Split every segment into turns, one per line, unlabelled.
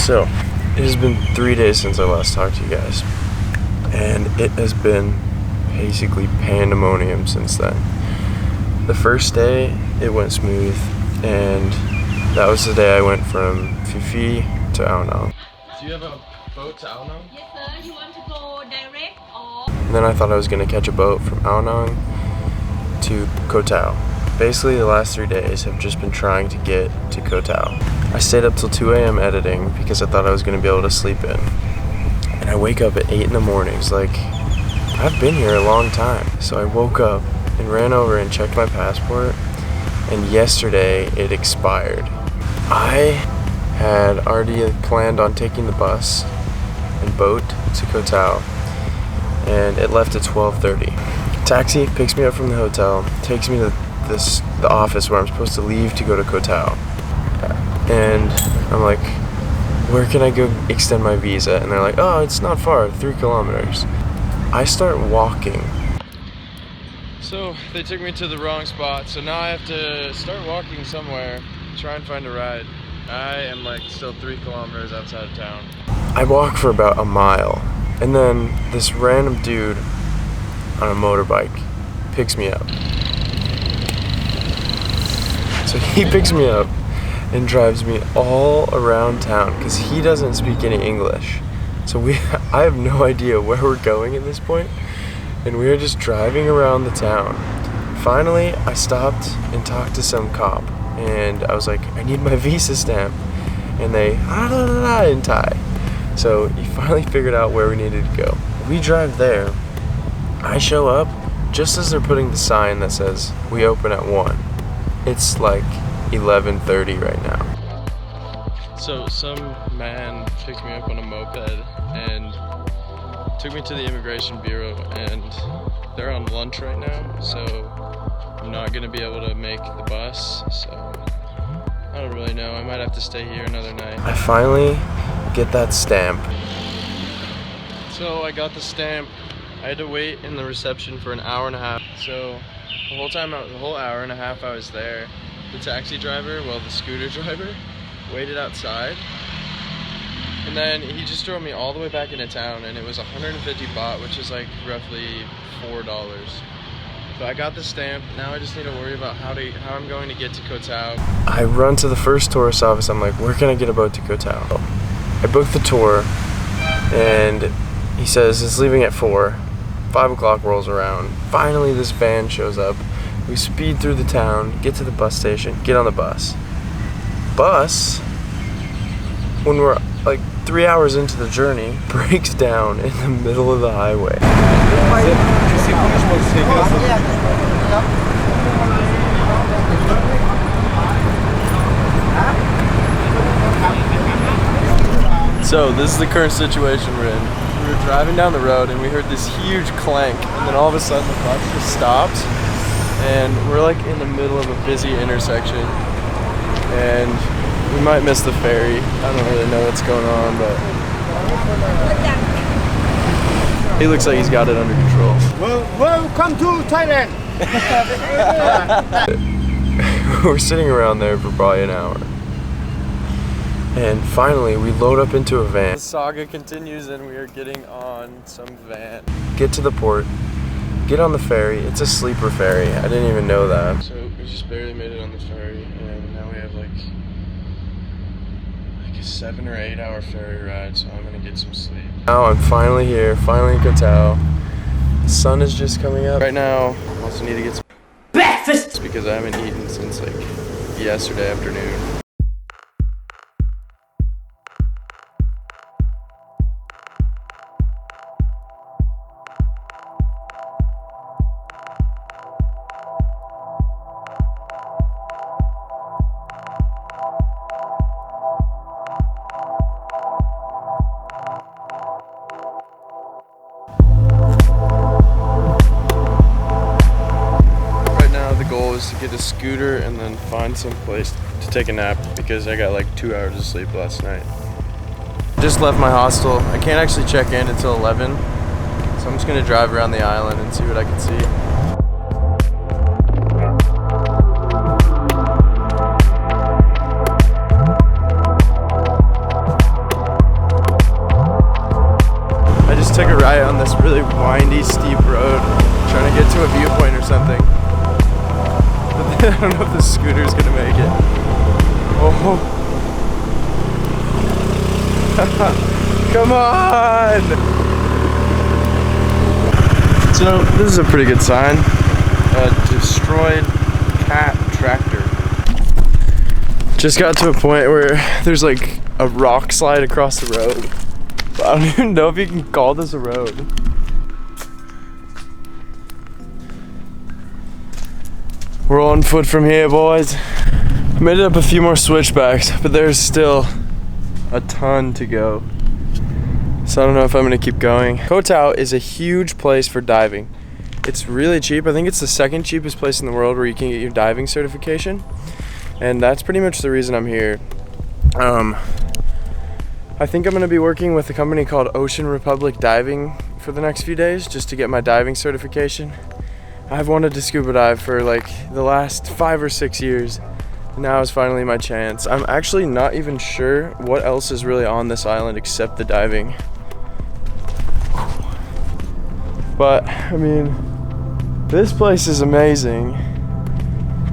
So, it has been 3 days since I last talked to you guys, and it has been basically pandemonium since then. The first day, it went smooth, and that was the day I went from Phi Phi to Ao Nang.
Do you have a boat to Ao Nang?
Yes, sir. You want to go direct or?
And then I thought I was going to catch a boat from Ao Nang to Koh Tao. Basically, the last 3 days have just been trying to get to Koh Tao. I stayed up till 2 a.m. editing because I thought I was going to be able to sleep in. And I wake up at 8 in the morning. It's like, I've been here a long time. So I woke up and ran over and checked my passport, and yesterday it expired. I had already planned on taking the bus and boat to Koh Tao, and it left at 12:30. Taxi picks me up from the hotel, takes me to the office where I'm supposed to leave to go to Koh Tao. And I'm like, where can I go extend my visa? And they're like, oh, it's not far, 3 kilometers. I start walking.
So they took me to the wrong spot, so now I have to start walking somewhere, try and find a ride. I am like still 3 kilometers outside of town.
I walk for about a mile, and then this random dude on a motorbike picks me up. So he picks me up and drives me all around town because he doesn't speak any English. So I have no idea where we're going at this point, and we are just driving around the town. Finally, I stopped and talked to some cop, and I was like, I need my visa stamp, and they in Thai. So he finally figured out where we needed to go. We drive there. I show up just as they're putting the sign that says we open at 1. It's like 11:30 right now.
So some man picked me up on a moped and took me to the immigration bureau, and they're on lunch right now, so I'm not gonna be able to make the bus, so I don't really know. I might have to stay here another night.
I finally get that stamp.
So I got the stamp. I had to wait in the reception for an hour and a half. So the whole hour and a half I was there, the taxi driver, well, the scooter driver, waited outside. And then he just drove me all the way back into town, and it was 150 baht, which is like roughly $4. So I got the stamp. Now I just need to worry about how I'm going to get to Koh Tao.
I run to the first tourist office. I'm like, where can I get a boat to Koh Tao? I booked the tour, and he says it's leaving at 4. 5 o'clock rolls around. Finally, this van shows up. We speed through the town, get to the bus station, get on the bus. When we're like 3 hours into the journey, breaks down in the middle of the highway.
So this is the current situation we're in. We were driving down the road and we heard this huge clank, and then all of a sudden the bus just stopped, and we're like in the middle of a busy intersection, and we might miss the ferry. I don't really know what's going on, but he looks like he's got it under control.
Welcome to Thailand!
We're sitting around there for probably an hour. And finally, we load up into a van.
The saga continues, and we are getting on some van.
Get to the port, get on the ferry. It's a sleeper ferry. I didn't even know that.
So we just barely made it on the ferry, and now we have like a 7 or 8 hour ferry ride, so I'm gonna get some sleep.
Now I'm finally here, finally in Koh Tao. The sun is just coming up. Right now, I also need to get some breakfast because I haven't eaten since like yesterday afternoon. To get a scooter and then find some place to take a nap because I got like 2 hours of sleep last night. Just left my hostel. I can't actually check in until 11, so I'm just gonna drive around the island and see what I can see.
right on this really windy, steep road, trying to get to a viewpoint or something. But then I don't know if the scooter's gonna make it. Oh. Come on! So this is a pretty good sign. A destroyed cat tractor. Just got to a point where there's like a rock slide across the road. But I don't even know if you can call this a road. We're on foot from here, boys. I made it up a few more switchbacks, but there's still a ton to go. So I don't know if I'm gonna keep going. Koh Tao is a huge place for diving. It's really cheap. I think it's the second cheapest place in the world where you can get your diving certification. And that's pretty much the reason I'm here. I think I'm gonna be working with a company called Ocean Republic Diving for the next few days just to get my diving certification. I've wanted to scuba dive for like the last 5 or 6 years. Now is finally my chance. I'm actually not even sure what else is really on this island except the diving. But, I mean, this place is amazing.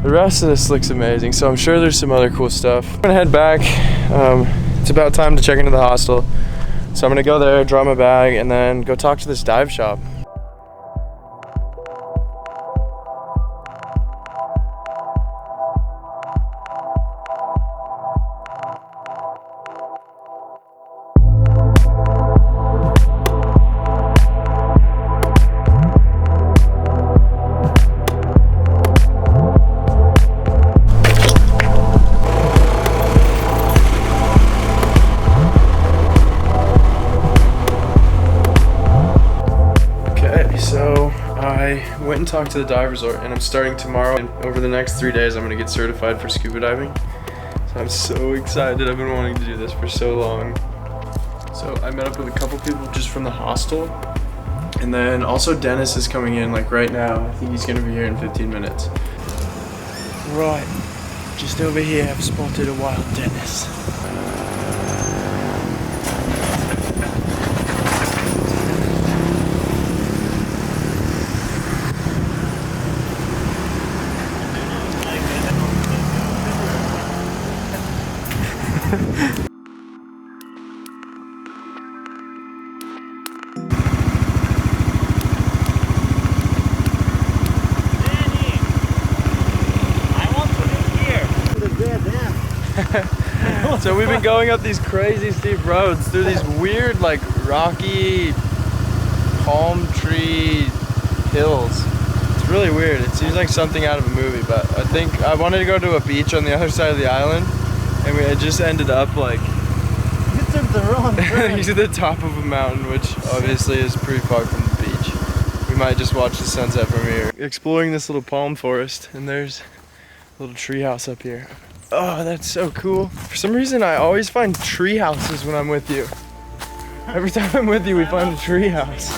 The rest of this looks amazing, so I'm sure there's some other cool stuff. I'm gonna head back. It's about time to check into the hostel. So I'm gonna go there, draw my bag, and then go talk to this dive shop. I went and talked to the dive resort, and I'm starting tomorrow, and over the next 3 days I'm going to get certified for scuba diving. So I'm so excited. I've been wanting to do this for so long. So I met up with a couple people just from the hostel, and then also Dennis is coming in like right now. I think he's going to be here in 15 minutes. Right, just over here I've spotted a wild Dennis. So we've been going up these crazy steep roads through these weird like rocky palm tree hills. It's really weird. It seems like something out of a movie, but I think I wanted to go to a beach on the other side of the island, and we had just ended up like
You took the wrong turn.
to the top of a mountain, which obviously is pretty far from the beach. We might just watch the sunset from here. Exploring this little palm forest, and there's a little tree house up here. Oh, that's so cool. For some reason, I always find tree houses when I'm with you. Every time I'm with you, we find a tree house.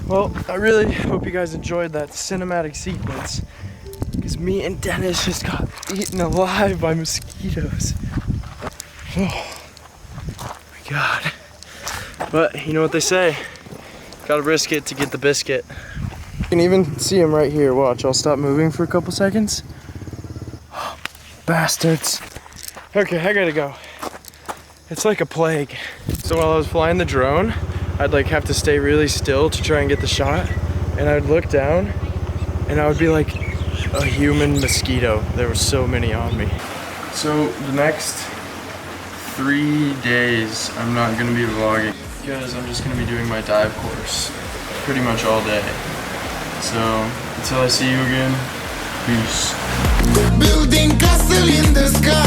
Well, I really hope you guys enjoyed that cinematic sequence, because me and Dennis just got eaten alive by mosquitoes. Oh my God. But you know what they say, gotta risk it to get the biscuit. You can even see him right here. Watch, I'll stop moving for a couple seconds. Bastards. Okay, I gotta go. It's like a plague. So while I was flying the drone, I'd like have to stay really still to try and get the shot. And I'd look down and I would be like a human mosquito. There were so many on me. So the next 3 days, I'm not gonna be vlogging because I'm just gonna be doing my dive course pretty much all day. So until I see you again, peace.
Building castle in the sky.